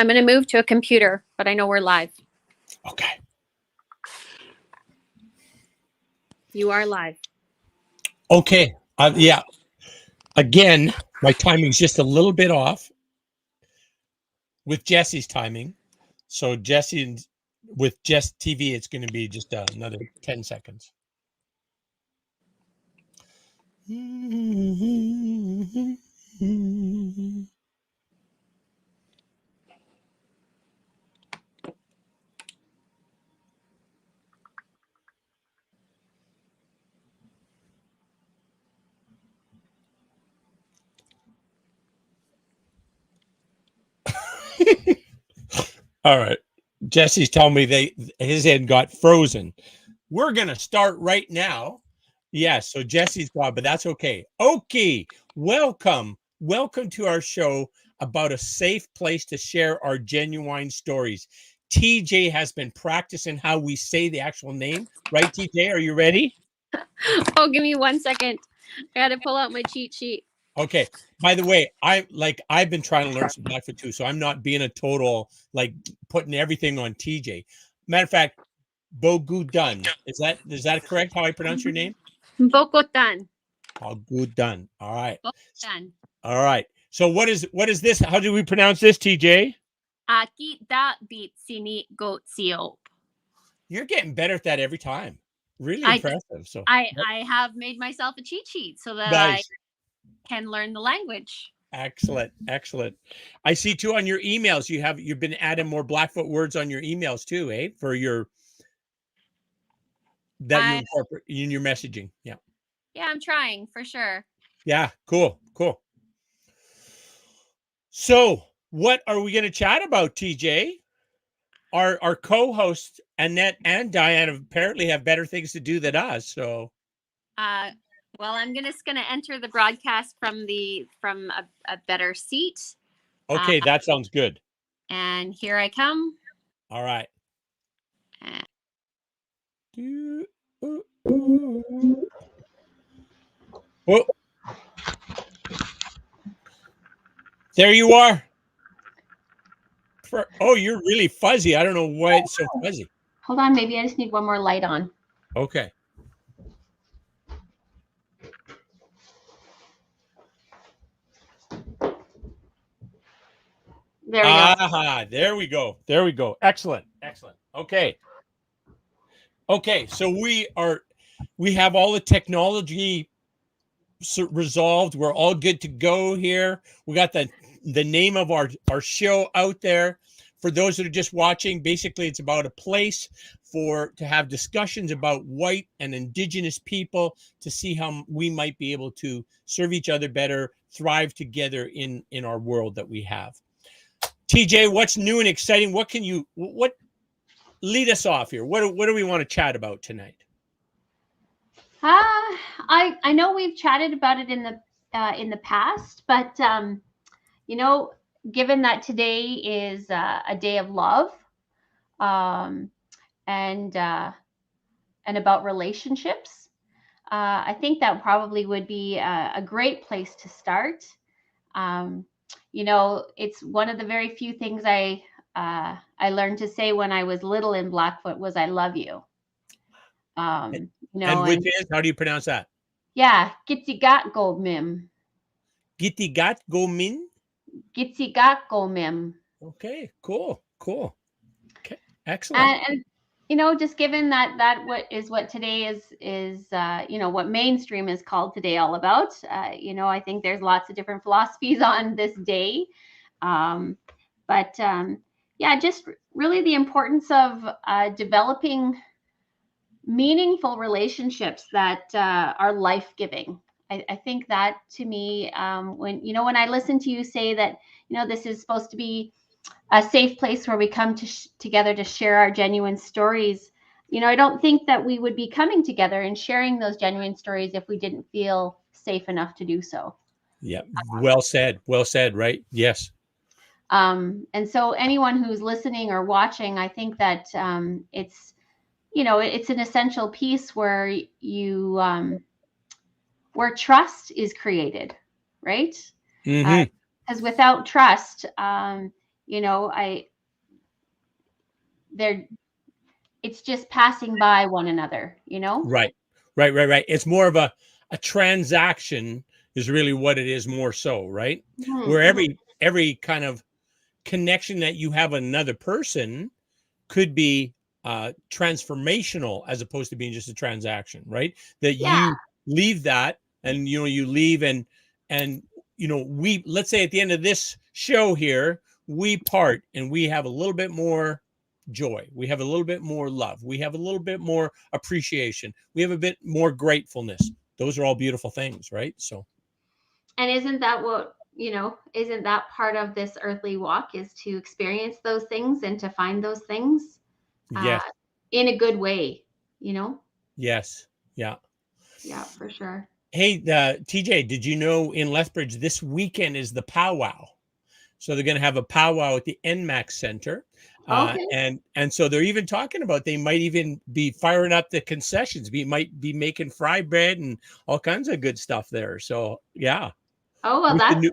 I'm going to move to a computer, but I know we're live. Okay. You are live. Okay. Yeah. Again, my timing's just a little bit off with Jesse's timing. So Jesse, with Jess TV, it's going to be just another 10 seconds. All right. Jesse's telling me his end got frozen. We're going to start right now. Yeah, so Jesse's gone, but that's okay. Okay, welcome to our show about a safe place to share our genuine stories. TJ has been practicing how we say the actual name. Right, TJ? Are you ready? Oh, give me 1 second. I got to pull out my cheat sheet. Okay. By the way, I've been trying to learn some Blackfoot too, so I'm not being a total putting everything on TJ. Matter of fact, Bogudan. Is that correct? How I pronounce your name? Bogotan. Bogudan. All right. Bogotan. All right. So what is this? How do we pronounce this, TJ? Aakitaapitsinikotsio'pa. You're getting better at that every time. Really impressive. So I have made myself a cheat sheet so that nice. I can learn the language. Excellent. I see too on your emails you've been adding more Blackfoot words on your emails too, eh? For you incorporate in your messaging. Yeah. Yeah, I'm trying for sure. Yeah, cool. So, what are we going to chat about, TJ? Our co-hosts Annette and Diane apparently have better things to do than us. So, well, I'm just gonna enter the broadcast from a better seat. Okay, that sounds good. And here I come. All right. Oh, there you are. You're really fuzzy. I don't know why it's so fuzzy. Hold on, maybe I just need one more light on. Okay. There we go. There we go. Excellent. Okay. So we have all the technology resolved. We're all good to go here. We got the name of our show out there. For those that are just watching, basically it's about a place to have discussions about white and indigenous people to see how we might be able to serve each other better, thrive together in our world that we have. TJ, what's new and exciting? What lead us off here? What do we want to chat about tonight? I know we've chatted about it in the past, but given that today is a day of love, and about relationships, I think that probably would be a great place to start. It's one of the very few things I learned to say when I was little in Blackfoot was "I love you." And which is, how do you pronounce that? Yeah, Gitsi-gat go mim. Gitsi-gat go min? Gitsi-gat go mim. Okay, cool. Okay, excellent. And just given that what today is what mainstream is called today all about. I think there's lots of different philosophies on this day, but just really the importance of developing meaningful relationships that are life-giving. I think that, to me, when I listen to you say that this is supposed to be a safe place where we come together to share our genuine stories, I don't think that we would be coming together and sharing those genuine stories if we didn't feel safe enough to do so. Yeah, well said, right? Yes. And so anyone who's listening or watching, I think that it's an essential piece where where trust is created, right? Mm-hmm. Because without trust, they're it's just passing by one another. Right. It's more of a transaction is really what it is, more so, right? Where every kind of connection that you have with another person could be transformational as opposed to being just a transaction, right? That you leave that, and you leave, and we, let's say at the end of this show here, we part and we have a little bit more joy, we have a little bit more love, we have a little bit more appreciation, we have a bit more gratefulness. Those are all beautiful things, right? So, and isn't that part of this earthly walk, is to experience those things and to find those things yes, in a good way, yes, yeah, for sure. Hey, TJ, did you know in Lethbridge this weekend is the powwow? So they're going to have a powwow at the NMAX Center. Okay. And so they're even talking about they might even be firing up the concessions. We might be making fry bread and all kinds of good stuff there. So, yeah. Oh, well, that's great.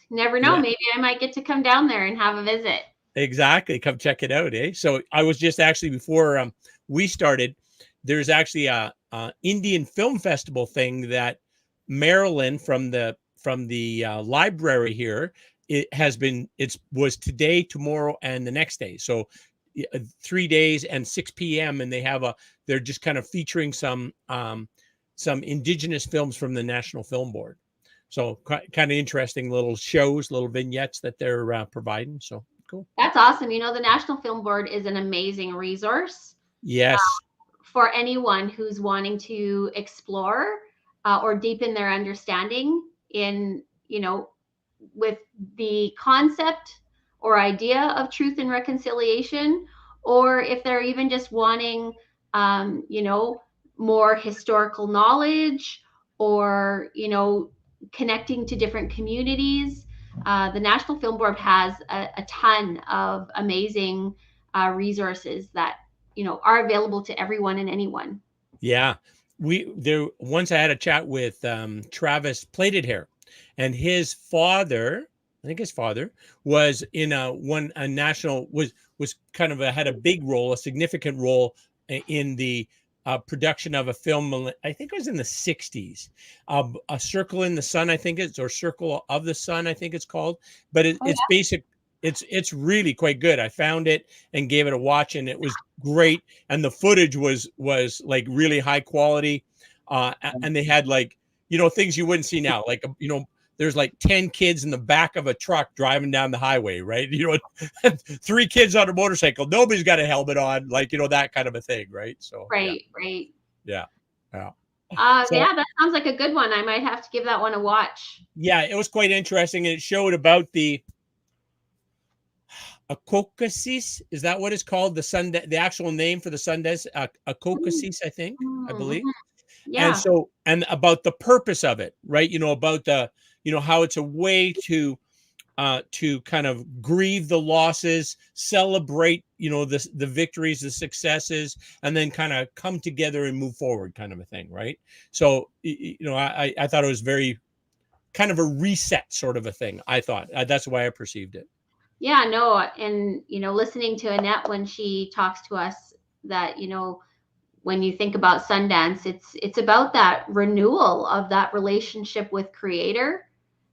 Never know. Yeah. Maybe I might get to come down there and have a visit. Exactly. Come check it out, eh? So I was just actually, before we started, there's actually a Indian Film Festival thing that Marilyn from the library here, it was today, tomorrow, and the next day. So 3 days and 6 p.m. and they're just kind of featuring some indigenous films from the National Film Board. So kind of interesting little shows, little vignettes that they're providing. So cool. That's awesome. The National Film Board is an amazing resource. Yes. For anyone who's wanting to explore or deepen their understanding in, with the concept or idea of truth and reconciliation, or if they're even just wanting, more historical knowledge, or, connecting to different communities. The National Film Board has a ton of amazing resources that are available to everyone and anyone. Yeah, once I had a chat with Travis Plated Hair, and his father, I think his father was in a national, was kind of had a big role, a significant role in the production of a film. I think it was in the 60s, A Circle in the Sun, I think it's, or Circle of the Sun, I think it's called. But it's basic. It's really quite good. I found it and gave it a watch, and it was great. And the footage was like really high quality. And they had like, things you wouldn't see now. Like, there's like 10 kids in the back of a truck driving down the highway, right? 3 kids on a motorcycle. Nobody's got a helmet on, like, that kind of a thing, right? So right. Yeah. Yeah, that sounds like a good one. I might have to give that one a watch. Yeah, it was quite interesting. And it showed about the Aakitaapitsinikotsio'pa, is that what it's called? The actual name for the Sundance, Aakitaapitsinikotsio'pa, I think, I believe. Yeah. And about the purpose of it, right? About the, how it's a way to kind of grieve the losses, celebrate, the victories, the successes, and then kind of come together and move forward, kind of a thing, right? So, I thought it was very kind of a reset sort of a thing. I thought that's the way I perceived it. Yeah, no. And, listening to Annette when she talks to us, that, when you think about Sundance, it's about that renewal of that relationship with Creator,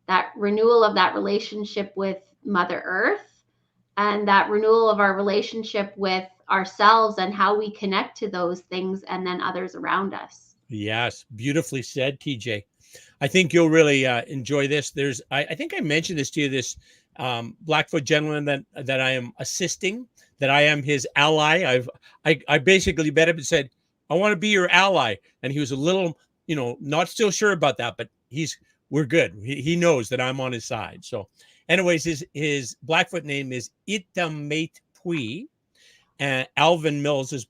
that renewal of that relationship with Mother Earth, and that renewal of our relationship with ourselves and how we connect to those things and then others around us. Yes, beautifully said, TJ. I think you'll really enjoy this. I think I mentioned this to you, this Blackfoot gentleman that I am assisting, that I am his ally. I basically met him and said, I want to be your ally. And he was a little, not still sure about that, but we're good. He knows that I'm on his side. So anyways, his Blackfoot name is Aakitaapitsinikotsio'pa, and Alvin Mills is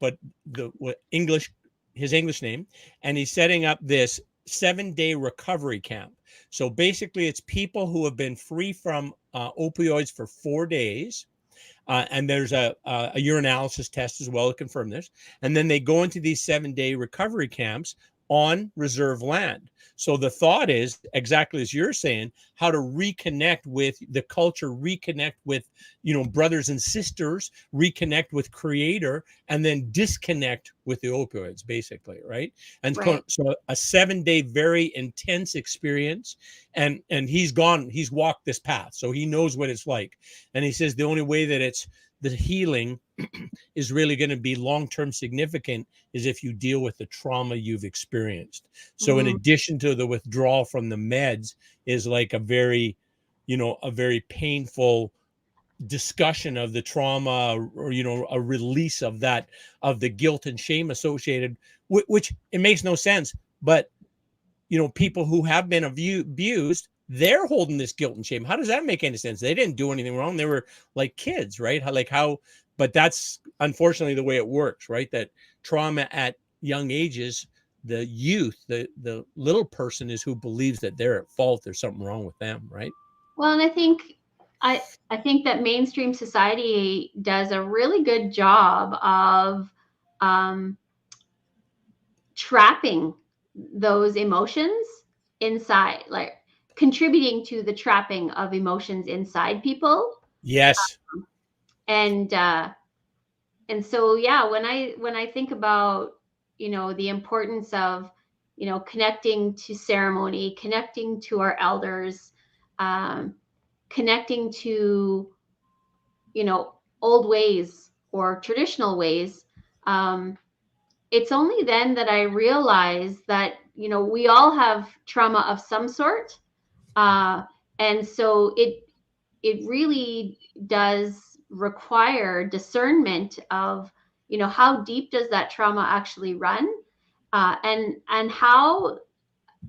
his English name. And he's setting up this 7-day recovery camp. So basically it's people who have been free from opioids for 4 days. And there's a urinalysis test as well to confirm this. And then they go into these 7-day recovery camps on reserve land. So the thought is exactly as you're saying, how to reconnect with the culture, reconnect with, brothers and sisters, reconnect with creator, and then disconnect with the opioids, basically, right? And Right. so a 7-day, very intense experience, and he's walked this path, so he knows what it's like. And he says the only way that the healing is really going to be long-term significant is if you deal with the trauma you've experienced. So in addition to the withdrawal from the meds is like a very painful discussion of the trauma, or a release of that, of the guilt and shame associated, which it makes no sense. But people who have been abused, they're holding this guilt and shame. How does that make any sense? They didn't do anything wrong. They were like kids, right? But that's unfortunately the way it works, right? That trauma at young ages, the youth, the little person is who believes that they're at fault. There's something wrong with them, right? Well, and I think that mainstream society does a really good job of trapping those emotions inside, like contributing to the trapping of emotions inside people. Yes. And so, yeah, when I think about, the importance of, connecting to ceremony, connecting to our elders, connecting to, old ways or traditional ways, it's only then that I realize that, we all have trauma of some sort. And so it really does require discernment of, how deep does that trauma actually run, and how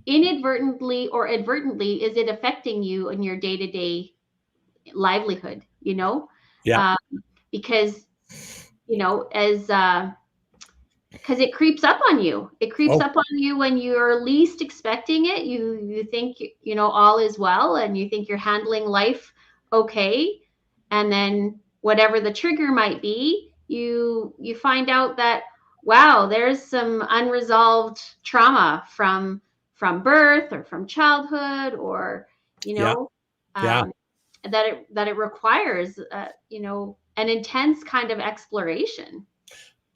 inadvertently or advertently is it affecting you in your day-to-day livelihood, Yeah. Because, as because it creeps up on you. It creeps up on you when you're least expecting it. You think, all is well, and you think you're handling life okay. And then whatever the trigger might be, you find out that, wow, there's some unresolved trauma from birth or from childhood, or, Yeah. that it requires, an intense kind of exploration.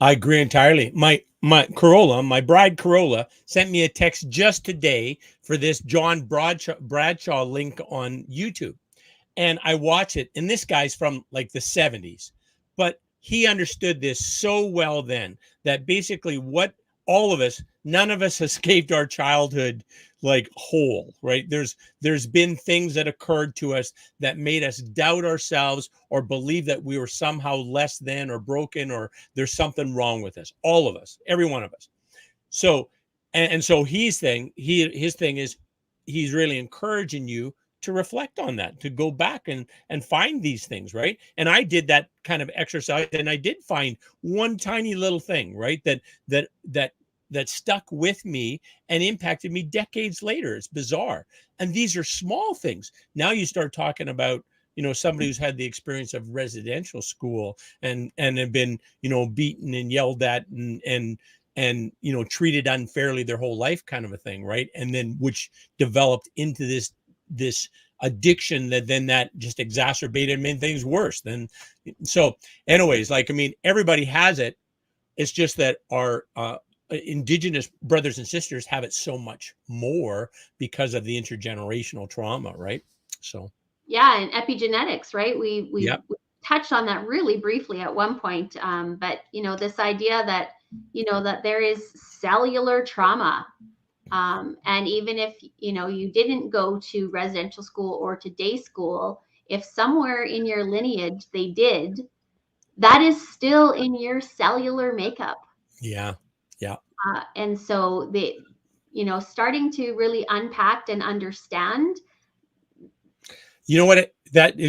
I agree entirely. My bride Corolla, sent me a text just today for this John Bradshaw link on YouTube. And I watch it. And this guy's from like the 70s. But he understood this so well then, that basically what all of us, none of us escaped our childhood like whole, right? There's been things that occurred to us that made us doubt ourselves or believe that we were somehow less than or broken, or there's something wrong with us. All of us, every one of us. So, and so his thing is, he's really encouraging you to reflect on that, to go back and find these things, right? And I did that kind of exercise, and I did find one tiny little thing, right, that stuck with me and impacted me decades later. It's bizarre. And these are small things. Now you start talking about, somebody who's had the experience of residential school and have been, beaten and yelled at and treated unfairly their whole life, kind of a thing, right? And then which developed into this addiction that just exacerbated and made things worse. So anyways, everybody has it. It's just that our Indigenous brothers and sisters have it so much more because of the intergenerational trauma, right? So yeah, and epigenetics, right? We Yep. touched on that really briefly at one point, but this idea that that there is cellular trauma, and even if you didn't go to residential school or to day school, if somewhere in your lineage they did, that is still in your cellular makeup. Yeah. And so starting to really unpack and understand. You know what it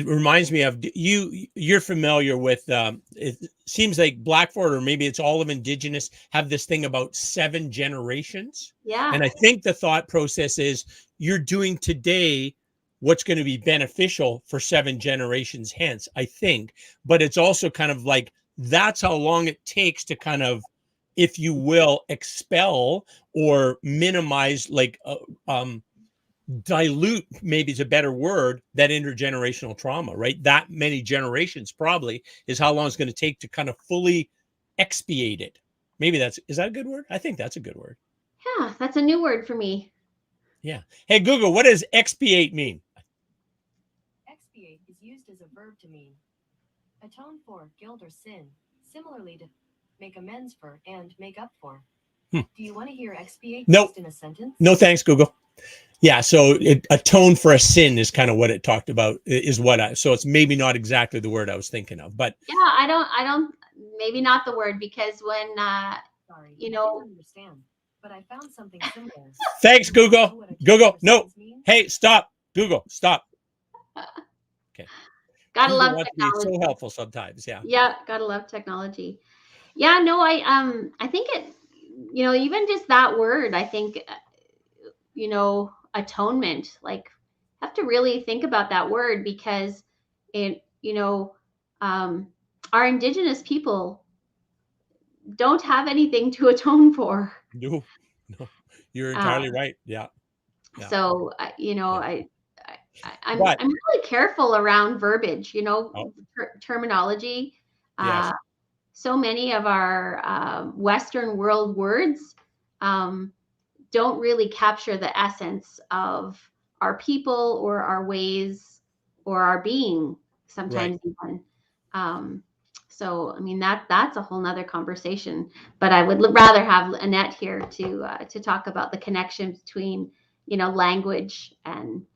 reminds me of? You're familiar with, it seems like Blackford, or maybe it's all of Indigenous, have this thing about 7 generations. Yeah. And I think the thought process is you're doing today what's going to be beneficial for 7 generations hence, I think. But it's also kind of like, that's how long it takes to kind of if you will, expel or minimize, like dilute, maybe is a better word, that intergenerational trauma, right? That many generations probably is how long it's going to take to kind of fully expiate it. Maybe is that a good word? I think that's a good word. Yeah, that's a new word for me. Yeah. Hey, Google, what does expiate mean? Expiate is used as a verb to mean atone for guilt or sin, similarly to make amends for and make up for. Do you want to hear expiate used in a sentence? No, thanks, Google. Yeah, so atone for a sin is kind of what it talked about, so it's maybe not exactly the word I was thinking of, but yeah, I don't, maybe not the word, because when, sorry, you know, I didn't understand, but I found something similar. Thanks, Google. Google, no, hey, stop, Google, stop. Okay. Gotta Google love wants to be technology. so helpful sometimes, yeah. Yeah, gotta love technology. Yeah, no, I think it, even just that word, I think, atonement, like, have to really think about that word, because our indigenous people don't have anything to atone for. No, you're entirely right. Yeah. So, Yeah. I'm But really careful around verbiage, oh, terminology. yes, So many of our Western world words don't really capture the essence of our people or our ways or our being sometimes even. So I mean, that's a whole nother conversation. But I would rather have Annette here to talk about the connection between language and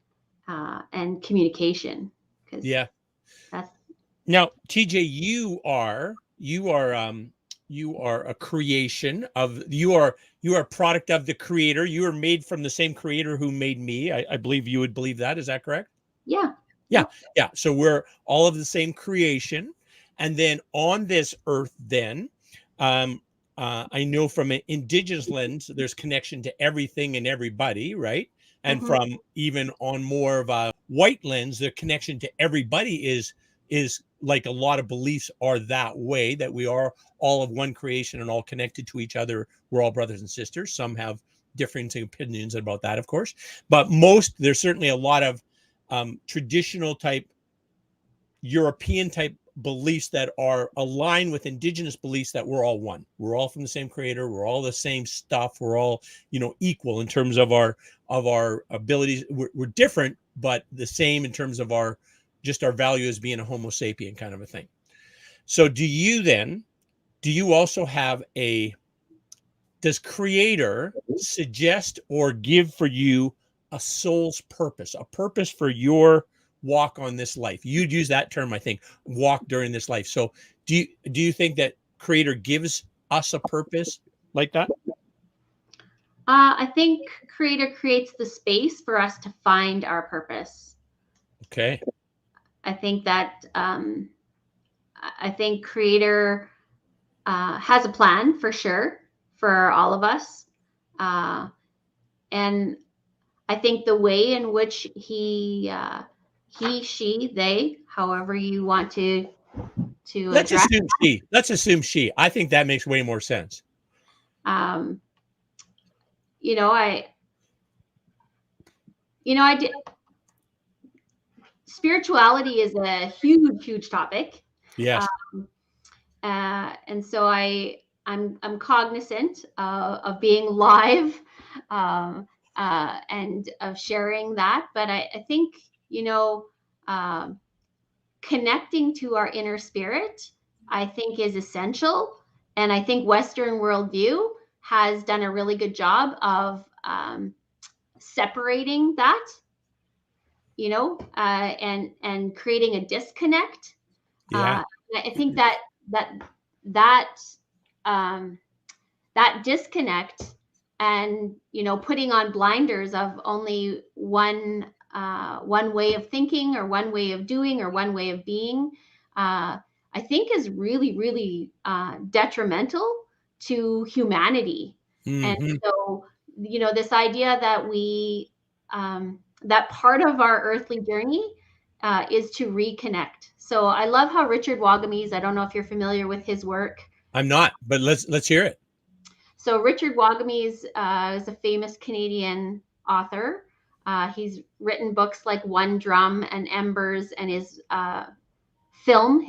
communication, because yeah. that's Now, TJ, you are a creation of you are a product of the creator. You are made from the same creator who made me. I believe you would believe that. Is that correct? yeah. Yeah. Yeah. So we're all of the same creation. And then on this earth, then, I know from an indigenous lens, there's connection to everything and everybody, right? And from even on more of a white lens, the connection to everybody is like a lot of beliefs are that way, that we are all of one creation and all connected to each other. We're all brothers and sisters. Some have different opinions about that, of course, but there's certainly a lot of traditional type European type beliefs that are aligned with indigenous beliefs, that we're all one. We're all from the same creator. We're all the same stuff. We're all, equal in terms of our abilities. We're different, but the same in terms of our value as being a Homo sapien kind of a thing. So do you also have does creator suggest or give for you a soul's purpose, a purpose for your walk on this life? You'd use that term, I think, walk during this life. So do you think that creator gives us a purpose like that? I think creator creates the space for us to find our purpose. Okay. I think that creator has a plan for sure for all of us, and I think the way in which he, she, they, however you want to Let's address. assume she. Let's assume she. I think that makes way more sense. I did. Spirituality is a huge topic. Yes. And so I'm cognizant of being live and of sharing that. But I think, connecting to our inner spirit, I think, is essential. And I think Western worldview has done a really good job of separating that, and creating a disconnect. Yeah. I think that disconnect, and putting on blinders of only one way of thinking, or one way of doing, or one way of being, I think is really detrimental to humanity. And so, this idea that that part of our earthly journey is to reconnect. So I love how Richard Wagamese, I don't know if you're familiar with his work. I'm not, but let's hear it. So Richard Wagamese is a famous Canadian author. He's written books like One Drum and Embers, and his film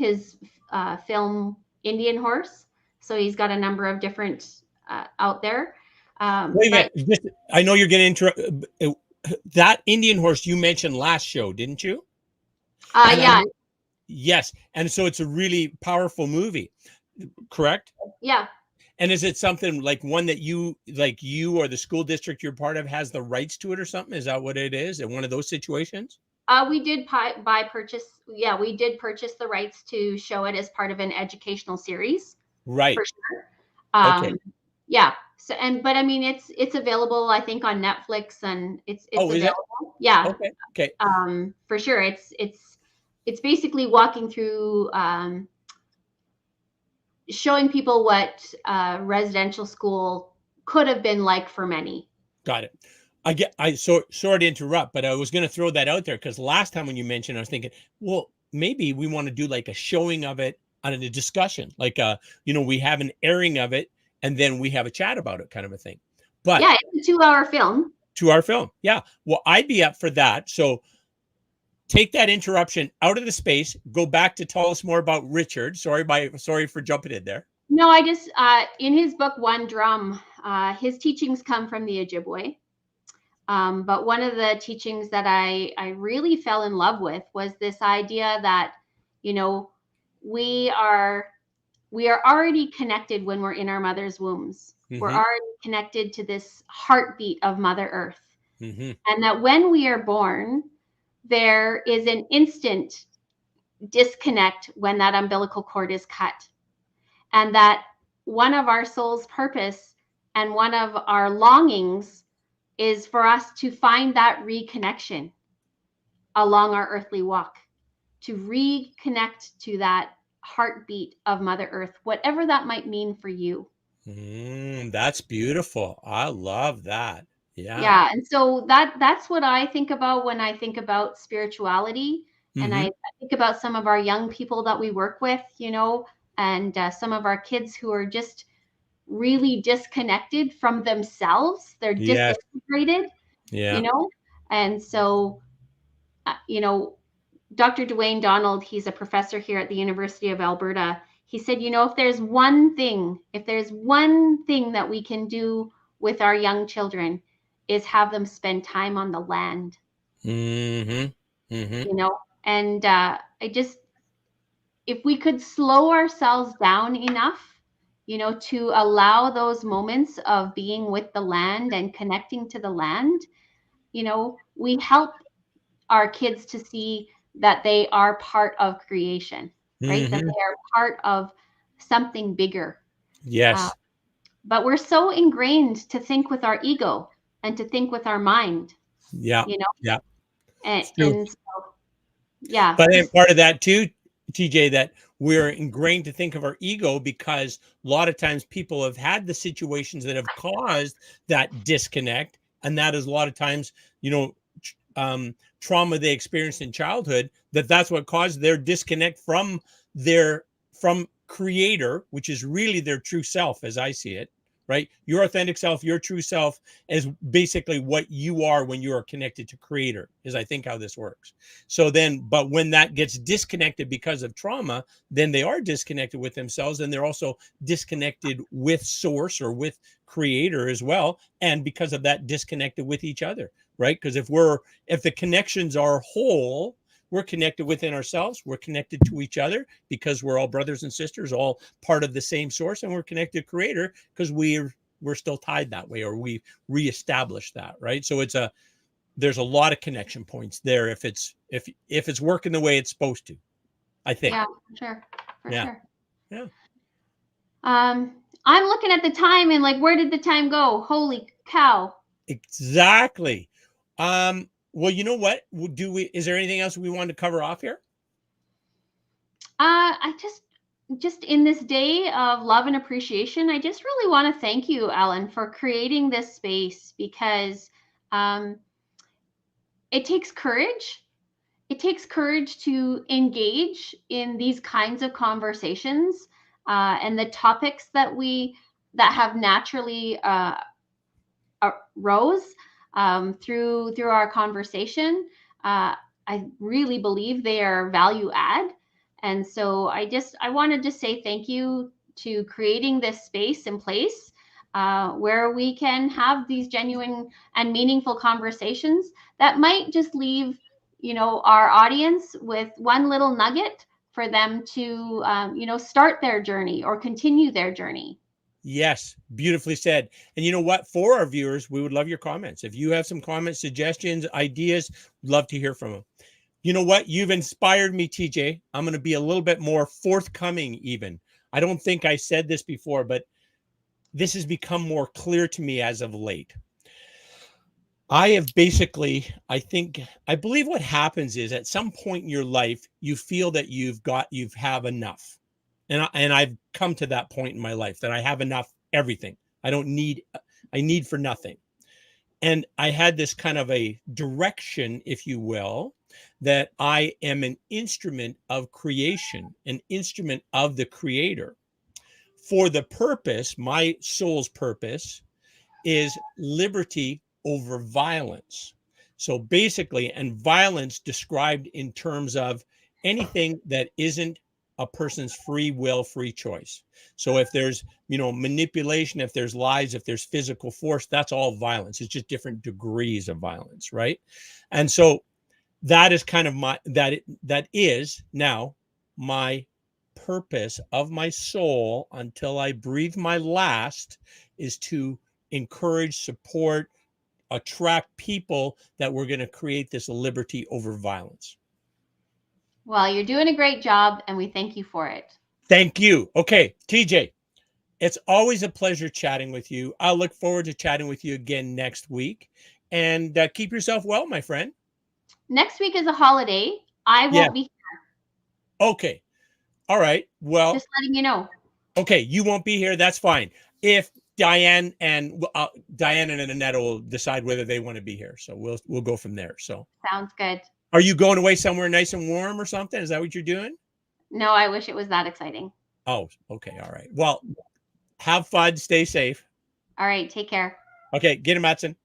Indian Horse. So he's got a number of different out there. Wait a minute. I know you're getting that Indian Horse you mentioned last show, didn't you? Yeah. Yes. And so it's a really powerful movie, correct? Yeah. And is it something like one that you or the school district you're part of has the rights to it or something? Is that what it is in one of those situations? We did purchase. Yeah, we did purchase the rights to show it as part of an educational series. Right. For sure. Okay. Yeah. So, but I mean, it's available, I think, on Netflix, and it's available. Is it? Yeah. Okay. Okay. For sure. It's basically walking through, showing people what residential school could have been like for many. Got it. Sorry to interrupt, but I was going to throw that out there because last time when you mentioned, I was thinking, well, maybe we want to do like a showing of it on a discussion, like we have an airing of it and then we have a chat about it, kind of a thing. But yeah, it's a 2-hour film. 2-hour film. Yeah. Well, I'd be up for that. So take that interruption out of the space. Go back to tell us more about Richard. Sorry for jumping in there. No, I just in his book One Drum, his teachings come from the Ojibwe. But one of the teachings that I really fell in love with was this idea that, we are already connected when we're in our mother's wombs. Mm-hmm. We're already connected to this heartbeat of Mother Earth. Mm-hmm. And that when we are born, there is an instant disconnect when that umbilical cord is cut. And that one of our soul's purpose and one of our longings is for us to find that reconnection along our earthly walk, to reconnect to that heartbeat of Mother Earth, whatever that might mean for you. That's beautiful. I love that. Yeah. Yeah. And so that's what I think about when I think about spirituality. Mm-hmm. And I think about some of our young people that we work with, and some of our kids who are just really disconnected from themselves. They're disintegrated, and so, Dr. Dwayne Donald, he's a professor here at the University of Alberta. He said, if there's one thing that we can do with our young children is have them spend time on the land. Mm-hmm. Mm-hmm. And if we could slow ourselves down enough, to allow those moments of being with the land and connecting to the land, we help our kids to see that they are part of creation, right? Mm-hmm. That they are part of something bigger. Yes. But we're so ingrained to think with our ego and to think with our mind. Yeah. Yeah. And so, yeah. But then part of that too, TJ, that we're ingrained to think of our ego because a lot of times people have had the situations that have caused that disconnect. And that is a lot of times, trauma they experienced in childhood, that's what caused their disconnect from creator, which is really their true self, as I see it, right? Your authentic self, your true self is basically what you are when you are connected to creator, is I think how this works. So then, but when that gets disconnected because of trauma, then they are disconnected with themselves, and they're also disconnected with source or with creator as well. And because of that, disconnected with each other, right? Because if the connections are whole, we're connected within ourselves. We're connected to each other because we're all brothers and sisters, all part of the same source, and we're connected to creator because we're still tied that way, or we reestablished that, right? So there's a lot of connection points there if it's working the way it's supposed to, I think. Yeah, for sure. Yeah. Yeah. I'm looking at the time and where did the time go? Holy cow. Exactly. Well, you know what? Is there anything else we wanted to cover off here? I just in this day of love and appreciation, I just really want to thank you, Alan, for creating this space, because it takes courage. It takes courage to engage in these kinds of conversations and the topics that we that have naturally arose through our conversation. I really believe they are value add. And so I wanted to say thank you to creating this space and place where we can have these genuine and meaningful conversations that might just leave, our audience with one little nugget for them to, start their journey or continue their journey. Yes, beautifully said. And you know what? For our viewers, we would love your comments. If you have some comments, suggestions, ideas, we'd love to hear from them. You know what? You've inspired me, TJ. I'm going to be a little bit more forthcoming even. I don't think I said this before, but this has become more clear to me as of late. I have basically, I believe what happens is at some point in your life, you feel that you have enough. And I've come to that point in my life that I have enough everything. I need for nothing. And I had this kind of a direction, if you will, that I am an instrument of creation, an instrument of the creator. For the purpose, my soul's purpose is liberty over violence. So basically, and violence described in terms of anything that isn't a person's free will, free choice. So if there's, manipulation, if there's lies, if there's physical force, that's all violence. It's just different degrees of violence, right? And so that is kind of that is now my purpose of my soul until I breathe my last, is to encourage, support, attract people that we're going to create this liberty over violence. Well, you're doing a great job, and we thank you for it. Thank you. Okay, TJ, it's always a pleasure chatting with you. I'll look forward to chatting with you again next week. And keep yourself well, my friend. Next week is a holiday. I won't be here. Okay. All right. Well, just letting you know. Okay, you won't be here. That's fine. If Diane and Annette will decide whether they want to be here, so we'll go from there. So sounds good. Are you going away somewhere nice and warm or something? Is that what you're doing? No, I wish it was that exciting. Oh, okay. All right. Well, have fun. Stay safe. All right. Take care. Okay. Get him, Matson.